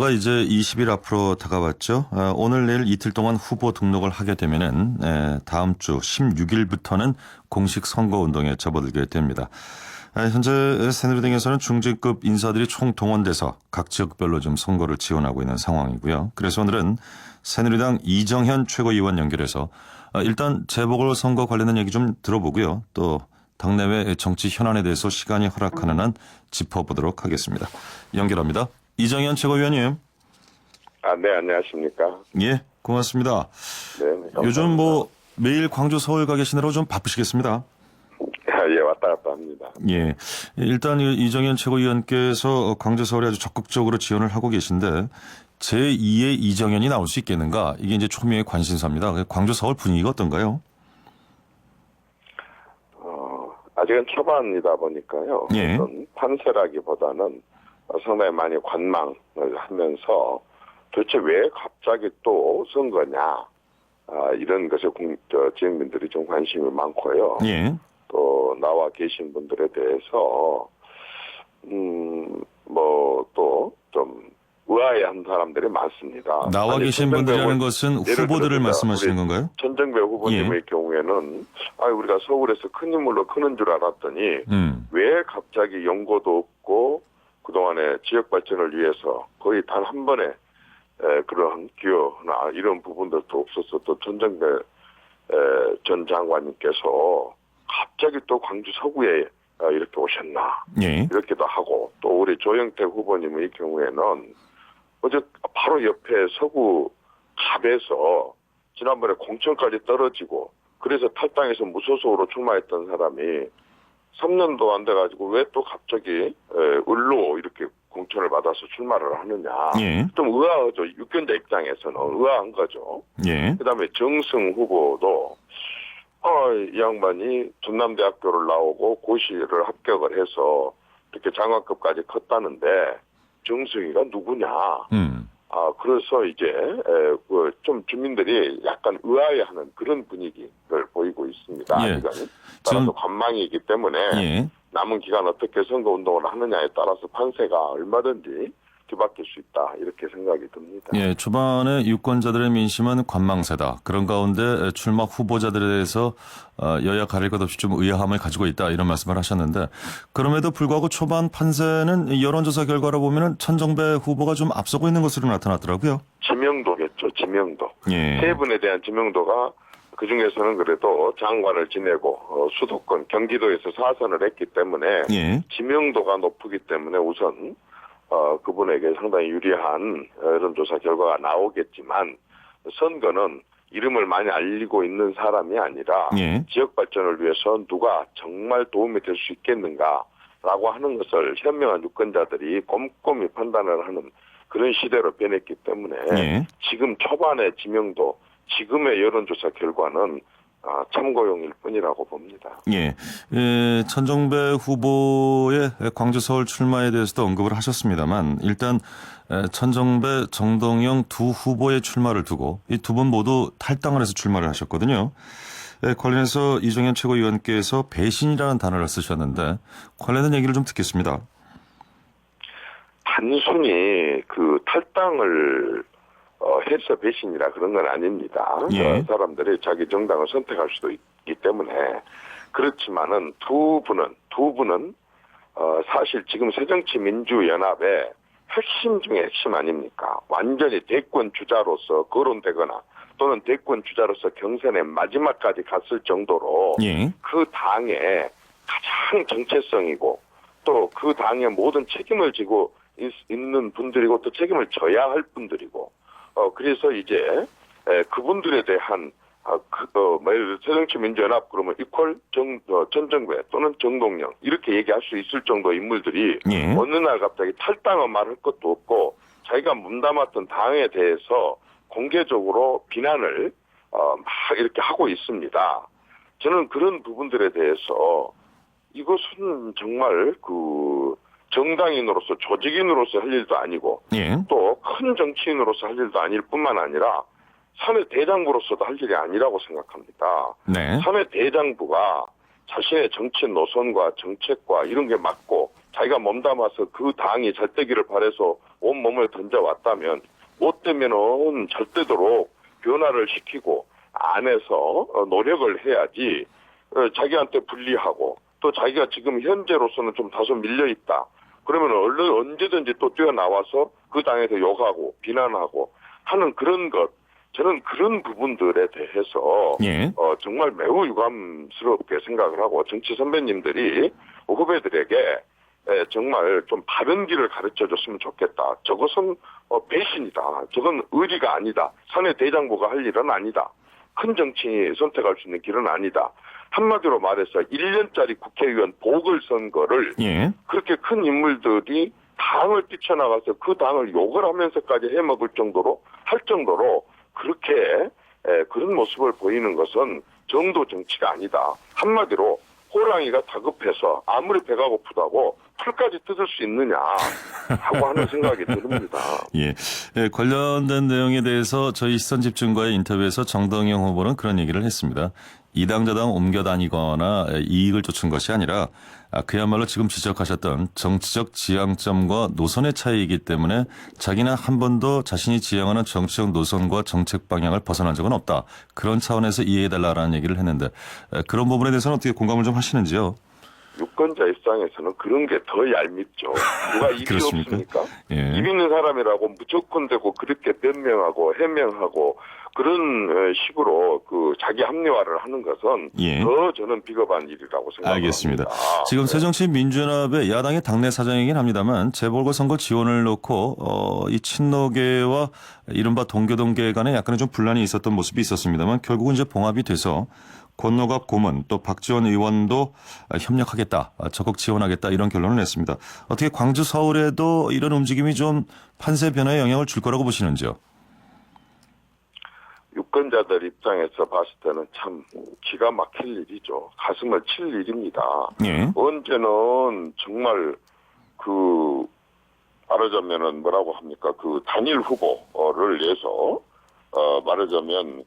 가 이제 20일 앞으로 다가왔죠. 오늘 내일 이틀 동안 후보 등록을 하게 되면은 다음 주 16일부터는 공식 선거 운동에 접어들게 됩니다. 현재 새누리당에서는 중진급 인사들이 총동원돼서 각 지역별로 좀 선거를 지원하고 있는 상황이고요. 그래서 오늘은 새누리당 이정현 최고위원 연결해서 일단 재보궐선거 관련된 얘기 좀 들어보고요. 또 당내외 정치 현안에 대해서 시간이 허락하는 한 짚어보도록 하겠습니다. 연결합니다. 이정현 최고위원님. 네, 안녕하십니까. 예, 고맙습니다. 네, 감사합니다. 요즘 뭐 매일 광주 서울 가 계시느라 좀 바쁘시겠습니다. 예, 왔다 갔다 합니다. 예, 일단 이정현 최고위원께서 광주 서울에 아주 적극적으로 지원을 하고 계신데 제2의 이정현이 나올 수 있겠는가? 이게 이제 초미의 관심사입니다. 광주 서울 분위기가 어떤가요? 아직은 초반이다 보니까요. 예. 어떤 판세라기보다는 상당히 많이 관망을 하면서 도대체 왜 갑자기 또 선거냐, 이런 것에 지역민들이 좀 관심이 많고요. 예. 또 나와 계신 분들에 대해서 뭐 또 좀 의아해한 사람들이 많습니다. 나와 계신 분들이라는 것은 후보들을 말씀하시는 건가요? 천정배 후보님의 경우에는 우리가 서울에서 큰 인물로 크는 줄 알았더니 왜 갑자기 연고도 없고 그동안에 지역 발전을 위해서 거의 단 한 번에 그러한 기여나 이런 부분들도 없어서 또 천정배 전 장관님께서 갑자기 또 광주 서구에 이렇게 오셨나, 예. 이렇게도 하고, 또 우리 조영택 후보님의 경우에는 어제 바로 옆에 서구 갑에서 지난번에 공천까지 떨어지고 그래서 탈당해서 무소속으로 출마했던 사람이 3년도 안 돼가지고 왜 또 갑자기 을로 이렇게 공천을 받아서 출마를 하느냐. 예. 좀 의아하죠. 유권자 입장에서는 의아한 거죠. 예. 그다음에 정승 후보도 이 양반이 전남대학교를 나오고 고시를 합격을 해서 이렇게 장관급까지 컸다는데 정승이가 누구냐. 그래서 이제 좀 주민들이 약간 의아해하는 그런 분위기를 보이고 있습니다. 예. 아직은 따라서 관망이기 때문에 예. 남은 기간 어떻게 선거 운동을 하느냐에 따라서 판세가 얼마든지 뒤바뀔 수 있다, 이렇게 생각이 듭니다. 예, 초반에 유권자들의 민심은 관망세다. 그런 가운데 출마 후보자들에 대해서 여야 가릴 것 없이 좀 의아함을 가지고 있다, 이런 말씀을 하셨는데, 그럼에도 불구하고 초반 판세는 여론조사 결과로 보면은 천정배 후보가 좀 앞서고 있는 것으로 나타났더라고요. 지명도겠죠, 지명도. 예. 세 분에 대한 지명도가 그 중에서는 그래도 장관을 지내고 수도권 경기도에서 사선을 했기 때문에 예. 지명도가 높기 때문에 우선 그분에게 상당히 유리한 여론조사 결과가 나오겠지만, 선거는 이름을 많이 알리고 있는 사람이 아니라 예. 지역 발전을 위해서 누가 정말 도움이 될 수 있겠는가라고 하는 것을 현명한 유권자들이 꼼꼼히 판단을 하는 그런 시대로 변했기 때문에 예. 지금 초반의 지명도, 지금의 여론조사 결과는 참고용일 뿐이라고 봅니다. 예. 천정배 후보의 광주 서울 출마에 대해서도 언급을 하셨습니다만, 일단 천정배, 정동영 두 후보의 출마를 두고 이 두 분 모두 탈당을 해서 출마를 하셨거든요. 관련해서 이정현 최고위원께서 배신이라는 단어를 쓰셨는데 관련된 얘기를 좀 듣겠습니다. 단순히 그 탈당을 해서 배신이라 그런 건 아닙니다. 예. 사람들이 자기 정당을 선택할 수도 있기 때문에. 그렇지만은 두 분은 사실 지금 새정치민주연합의 핵심 중에 핵심 아닙니까? 완전히 대권 주자로서 거론되거나 또는 대권 주자로서 경선의 마지막까지 갔을 정도로 예. 그 당의 가장 정체성이고 또 그 당의 모든 책임을 지고 있는 분들이고 또 책임을 져야 할 분들이고, 그래서 이제 그분들에 대한 예를 들어 새정치민주연합 그러면 이퀄 천정배 또는 정동영 이렇게 얘기할 수 있을 정도 인물들이 예. 어느 날 갑자기 탈당을 말할 것도 없고 자기가 몸담았던 당에 대해서 공개적으로 비난을 막 이렇게 하고 있습니다. 저는 그런 부분들에 대해서 이것은 정말 그 정당인으로서 조직인으로서 할 일도 아니고 예. 또 큰 정치인으로서 할 일도 아닐 뿐만 아니라 사내 대장부로서도 할 일이 아니라고 생각합니다. 네. 사내 대장부가 자신의 정치 노선과 정책과 이런 게 맞고 자기가 몸담아서 그 당이 잘 되기를 바라서 온 몸을 던져왔다면 못 되면은 절대도록 변화를 시키고 안에서 노력을 해야지 자기한테 불리하고 또 자기가 지금 현재로서는 좀 다소 밀려있다. 그러면 언제든지 또 뛰어나와서 그 당에서 욕하고 비난하고 하는 그런 것. 저는 그런 부분들에 대해서 예. 정말 매우 유감스럽게 생각을 하고 정치 선배님들이 후배들에게 정말 좀 바른 길을 가르쳐줬으면 좋겠다. 저것은 배신이다. 저건 의리가 아니다. 사내 대장부가 할 일은 아니다. 큰 정치 선택할 수 있는 길은 아니다. 한마디로 말해서 1년짜리 국회의원 보궐선거를 예. 그렇게 큰 인물들이 당을 뛰쳐나가서 그 당을 욕을 하면서까지 해먹을 정도로 할 정도로 그렇게 그런 모습을 보이는 것은 정도 정치가 아니다. 한마디로 호랑이가 다급해서 아무리 배가 고프다고 풀까지 뜯을 수 있느냐 하고 하는 생각이 듭니다. 예. 관련된 내용에 대해서 저희 시선집중과의 인터뷰에서 정동영 후보는 그런 얘기를 했습니다. 이 당 저 당 옮겨 다니거나 이익을 쫓은 것이 아니라 그야말로 지금 지적하셨던 정치적 지향점과 노선의 차이이기 때문에 자기는 한 번도 자신이 지향하는 정치적 노선과 정책 방향을 벗어난 적은 없다. 그런 차원에서 이해해달라는 얘기를 했는데 그런 부분에 대해서는 어떻게 공감을 좀 하시는지요? 유권자 입장에서는 그런 게 더 얄밉죠. 누가 입이 그렇습니까? 없습니까? 예. 입 있는 사람이라고 무조건 되고 그렇게 변명하고 해명하고 그런 식으로 그 자기 합리화를 하는 것은 예. 더 저는 비겁한 일이라고 생각합니다. 알겠습니다. 지금 새정치민주연합의 야당의 당내 사정이긴 합니다만 재보궐선거 지원을 놓고 이 친노계와 이른바 동교동계 간에 약간의 좀 분란이 있었던 모습이 있었습니다만 결국은 이제 봉합이 돼서 권노갑 고문 또 박지원 의원도 협력하겠다, 적극 지원하겠다 이런 결론을 냈습니다. 어떻게 광주 서울에도 이런 움직임이 좀 판세 변화에 영향을 줄 거라고 보시는지요? 유권자들 입장에서 봤을 때는 참 기가 막힐 일이죠. 가슴을 칠 일입니다. 예. 언제는 정말 말하자면은 뭐라고 합니까? 그 단일 후보를 내서 말하자면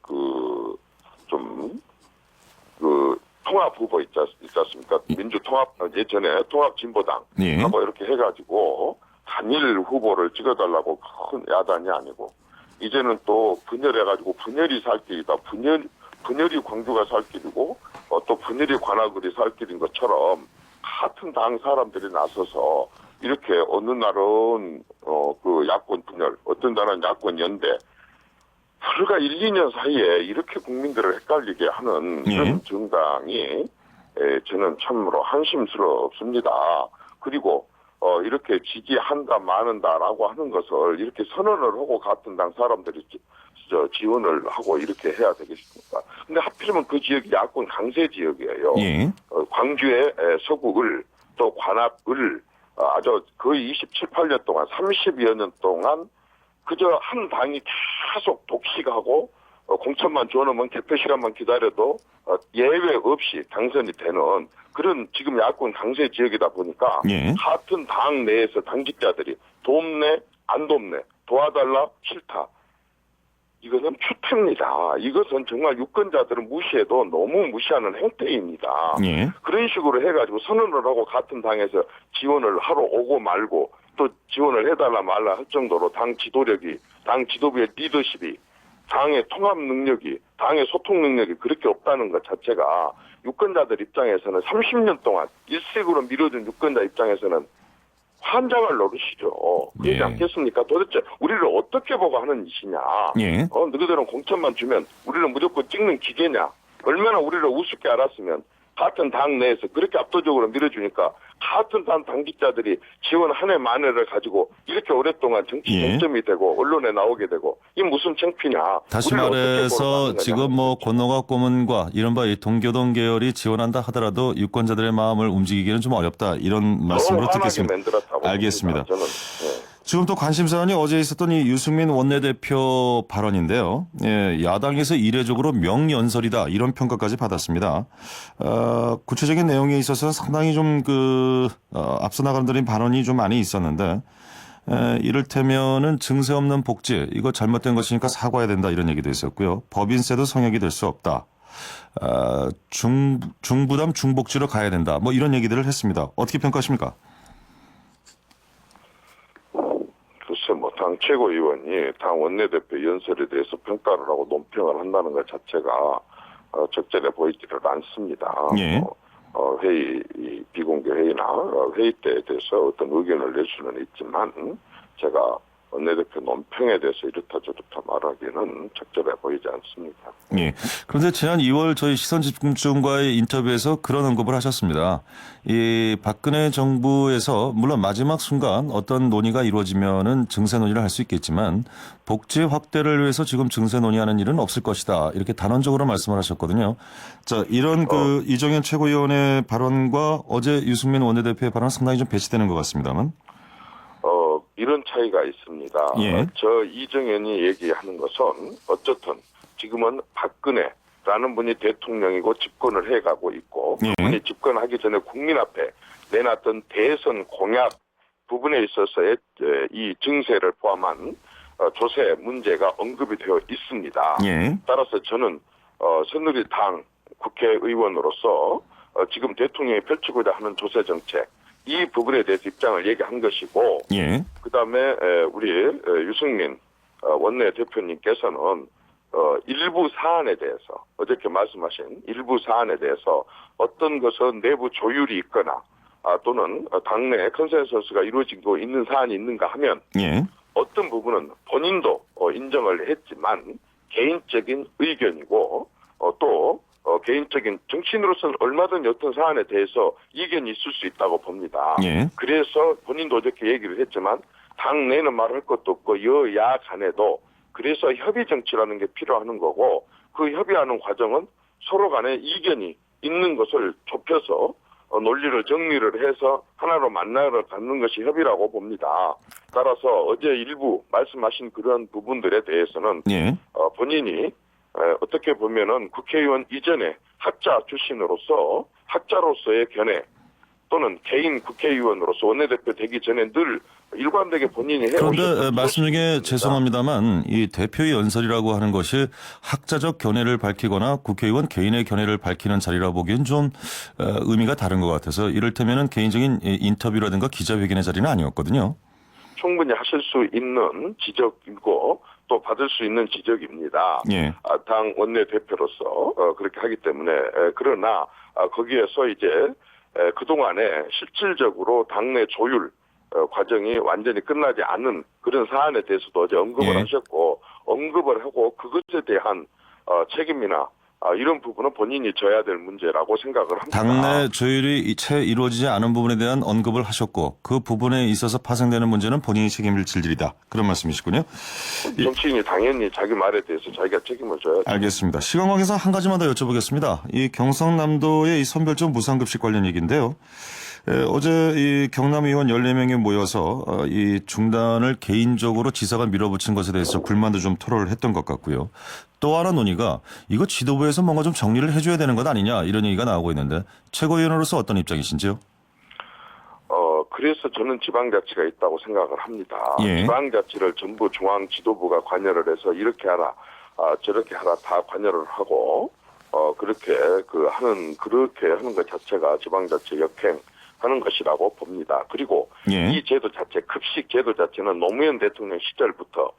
통합 후보 있지 않습니까? 민주통합 예전에 통합진보당 예. 하고 이렇게 해가지고 단일 후보를 찍어달라고 큰 야단이 아니고. 이제는 또 분열해가지고 분열이 살 길이다. 분열이 광주가 살 길이고 또 분열이 관악을이 살 길인 것처럼 같은 당 사람들이 나서서 이렇게 어느 날은 그 야권 분열, 어떤 날은 야권 연대. 불과 1, 2년 사이에 이렇게 국민들을 헷갈리게 하는 이런 정당이 저는 참으로 한심스럽습니다. 그리고 이렇게 지지한다 마는다라고 하는 것을 이렇게 선언을 하고 같은 당 사람들이 지원을 하고 이렇게 해야 되겠습니까? 근데 하필이면 그 지역이 야권 강세 지역이에요. 예. 광주의 서구을 또 관악을 아주 거의 27, 8년 동안 30여 년 동안 그저 한 당이 계속 독식하고 공천만 줘놓으면 개표 시간만 기다려도 예외 없이 당선이 되는 그런 지금 야권 강세 지역이다 보니까 예. 같은 당 내에서 당직자들이 돕네 안 돕네 도와달라 싫다. 이것은 추태입니다. 이것은 정말 유권자들은 무시해도 너무 무시하는 행태입니다. 예. 그런 식으로 해가지고 선언을 하고 같은 당에서 지원을 하러 오고 말고 또 지원을 해달라 말라 할 정도로 당 지도력이, 당 지도부의 리더십이, 당의 통합 능력이, 당의 소통 능력이 그렇게 없다는 것 자체가 유권자들 입장에서는 30년 동안 일색으로 밀어준 유권자 입장에서는 환장할 노릇이죠. 그렇지 예. 않겠습니까? 도대체 우리를 어떻게 보고 하는 짓이냐. 예. 너희들은 공천만 주면 우리를 무조건 찍는 기계냐. 얼마나 우리를 우습게 알았으면 같은 당 내에서 그렇게 압도적으로 밀어주니까 같은 당 당직자들이 지원 한 해 만회를 가지고 이렇게 오랫동안 정치 예. 쟁점이 되고 언론에 나오게 되고 이게 무슨 창피냐. 다시 우리를 어떻게 말해서 보고 하는 지금 거냐. 권노갑 고문과 이른바 이 동교동 계열이 지원한다 하더라도 유권자들의 마음을 움직이기는 좀 어렵다 이런 말씀으로 너무 화나게 듣겠습니다. 만들었다고 알겠습니다. 봅니다. 저는. 지금 또 관심사안이 어제 있었던 이 유승민 원내대표 발언인데요. 예, 야당에서 이례적으로 명연설이다 이런 평가까지 받았습니다. 구체적인 내용에 있어서는 상당히 좀 앞서 나가는 발언이 좀 많이 있었는데 이를테면은 증세 없는 복지 이거 잘못된 것이니까 사과해야 된다 이런 얘기도 있었고요. 법인세도 성역이 될 수 없다. 중부담 중복지로 가야 된다. 뭐 이런 얘기들을 했습니다. 어떻게 평가하십니까? 글쎄 당 최고위원이 당 원내대표 연설에 대해서 평가를 하고 논평을 한다는 것 자체가 적절해 보이지를 않습니다. 예. 회의, 비공개 회의나 회의 때에 대해서 어떤 의견을 낼 수는 있지만 제가 원내대표 논평에 대해서 이렇다 저렇다 말하기는 적절해 보이지 않습니다. 예. 그런데 지난 2월 저희 시선집중과의 인터뷰에서 그런 언급을 하셨습니다. 이 박근혜 정부에서 물론 마지막 순간 어떤 논의가 이루어지면은 증세 논의를 할 수 있겠지만 복지 확대를 위해서 지금 증세 논의하는 일은 없을 것이다. 이렇게 단언적으로 말씀을 하셨거든요. 자, 이런 이정현 최고위원의 발언과 어제 유승민 원내대표의 발언은 상당히 좀 배치되는 것 같습니다만. 이런 차이가 있습니다. 예. 저 이정현이 얘기하는 것은 어쨌든 지금은 박근혜라는 분이 대통령이고 집권을 해가고 있고 예. 그분이 집권하기 전에 국민 앞에 내놨던 대선 공약 부분에 있어서의 이 증세를 포함한 조세 문제가 언급이 되어 있습니다. 예. 따라서 저는 새누리당 국회의원으로서 지금 대통령이 펼치고자 하는 조세 정책 이 부분에 대해서 입장을 얘기한 것이고 예. 그다음에 우리 유승민 원내대표님께서는 일부 사안에 대해서 어저께 말씀하신 일부 사안에 대해서 어떤 것은 내부 조율이 있거나 또는 당내 컨센서스가 이루어지고 있는 사안이 있는가 하면 예. 어떤 부분은 본인도 인정을 했지만 개인적인 의견이고 또 개인적인 정치인으로서는 얼마든지 어떤 사안에 대해서 이견이 있을 수 있다고 봅니다. 예. 그래서 본인도 어저께 얘기를 했지만 당내는 말할 것도 없고 여야 간에도 그래서 협의 정치라는 게 필요하는 거고 그 협의하는 과정은 서로 간에 이견이 있는 것을 좁혀서 논리를 정리를 해서 하나로 만나러 갖는 것이 협의라고 봅니다. 따라서 어제 일부 말씀하신 그런 부분들에 대해서는 예. 본인이 어떻게 보면은 국회의원 이전에 학자 출신으로서 학자로서의 견해 또는 개인 국회의원으로서 원내대표 되기 전에 늘 일관되게 본인이 해오셨던 그런데 말씀 중에 죄송합니다만 이 대표의 연설이라고 하는 것이 학자적 견해를 밝히거나 국회의원 개인의 견해를 밝히는 자리라 보기엔 좀 의미가 다른 것 같아서 이를테면은 개인적인 인터뷰라든가 기자회견의 자리는 아니었거든요. 충분히 하실 수 있는 지적이고 또 받을 수 있는 지적입니다. 예. 당 원내대표로서 그렇게 하기 때문에 그러나 거기에서 이제 그동안에 실질적으로 당내 조율 과정이 완전히 끝나지 않은 그런 사안에 대해서도 어제 언급을 예. 하셨고 언급을 하고 그것에 대한 책임이나 이런 부분은 본인이 져야 될 문제라고 생각을 합니다. 당내 조율이 채 이루어지지 않은 부분에 대한 언급을 하셨고 그 부분에 있어서 파생되는 문제는 본인이 책임을 질 일이다. 그런 말씀이시군요. 정치인이 당연히 자기 말에 대해서 자기가 책임을 져야죠. 알겠습니다. 시간 관계상 한 가지만 더 여쭤보겠습니다. 이 경상남도의 이 선별적 무상급식 관련 얘기인데요. 어제 이 경남의원 14명이 모여서 이 중단을 개인적으로 지사가 밀어붙인 것에 대해서 불만도 좀 토로를 했던 것 같고요. 또 하나 논의가 이거 지도부에서 뭔가 좀 정리를 해줘야 되는 것 아니냐 이런 얘기가 나오고 있는데 최고위원으로서 어떤 입장이신지요? 그래서 저는 지방자치가 있다고 생각을 합니다. 예. 지방자치를 전부 중앙 지도부가 관여를 해서 이렇게 하라, 저렇게 하라 다 관여를 하고 그렇게 그렇게 하는 것 자체가 지방자치 역행하는 것이라고 봅니다. 그리고 예. 이 제도 자체, 급식 제도 자체는 노무현 대통령 시절부터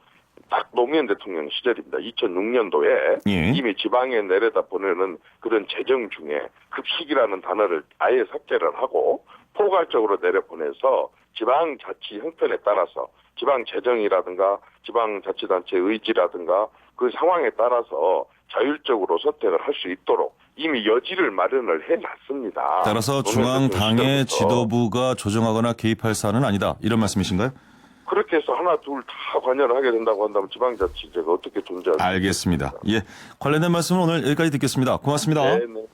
딱 노무현 대통령 시절입니다. 2006년도에 예. 이미 지방에 내려다 보내는 그런 재정 중에 급식이라는 단어를 아예 삭제를 하고 포괄적으로 내려보내서 지방자치 형편에 따라서 지방 재정이라든가 지방자치단체 의지라든가 그 상황에 따라서 자율적으로 선택을 할 수 있도록 이미 여지를 마련을 해놨습니다. 따라서 중앙당의 지도부가 조정하거나 개입할 사안은 아니다. 이런 말씀이신가요? 그렇게 해서 하나 둘 다 관여를 하게 된다고 한다면 지방자치제가 어떻게 존재할지. 알겠습니다. 예, 관련된 말씀은 오늘 여기까지 듣겠습니다. 고맙습니다. 네, 네.